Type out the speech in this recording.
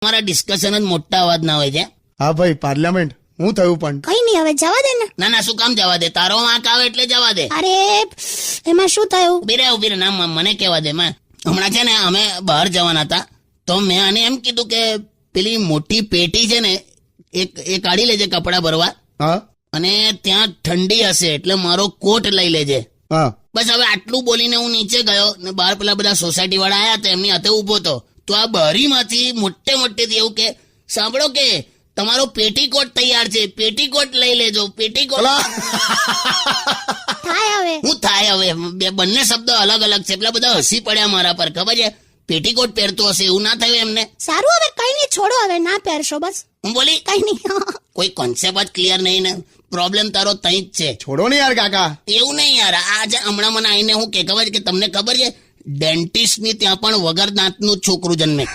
તમારા ડિસ્કશન જ મોટા અવાજ ના હોય છે. હા ભાઈ, પાર્લામેન્ટ હું થયું પણ કઈ નહીં, હવે જવા દે ને. ના શું કામ જવા દે? તારો વાંક આવે એટલે જવા દે. અરે એમાં શું થયું? ઉભી રે ના, મને કહેવા દે. હમણાં છે ને અમે બહાર જવાના હતા, તો મેં આને એમ કીધું કે પેલી મોટી પેટી છે ને એ કાઢી લેજે કપડા ભરવા. હા અને ત્યાં ઠંડી હશે એટલે મારો કોટ લઈ લેજે. હા બસ હવે આટલું બોલીને હું નીચે ગયો ને બહાર પેલા બધા સોસાયટી વાળા આયા હતા, એમની હાથે ઉભો હતો. તો આ બારીમાંથી મોટેથી એવું કે, સાંભળો કે તમારો પેટીકોટ તૈયાર છે, પેટીકોટ લઈ લેજો, પેટીકોટ. થાય હવે હું થાય હવે? બંને શબ્દો અલગ અલગ છે. પેલા બધા હસી પડ્યા મારા પર. ખબર છે પેટીકોટ પહેરતો હશે, એવું ના થયું એમને? સારું, હવે કઈ નહીં, છોડો, હવે ના પહેરશો બસ. હું બોલી કઈ નહીં. કોઈ કોન્સેપ્ટ જ ક્લિયર નહીં ને. પ્રોબ્લેમ તારો તઈ જ છે. છોડો ને યાર કાકા. એવું નહીં યાર, આજે હમણાં મને આવીને હું કે ખબર છે કે તમને ખબર છે ડેન્ટિસ્ટ ની ત્યાં પણ વગર દાંતનું છોકરું જન્મે.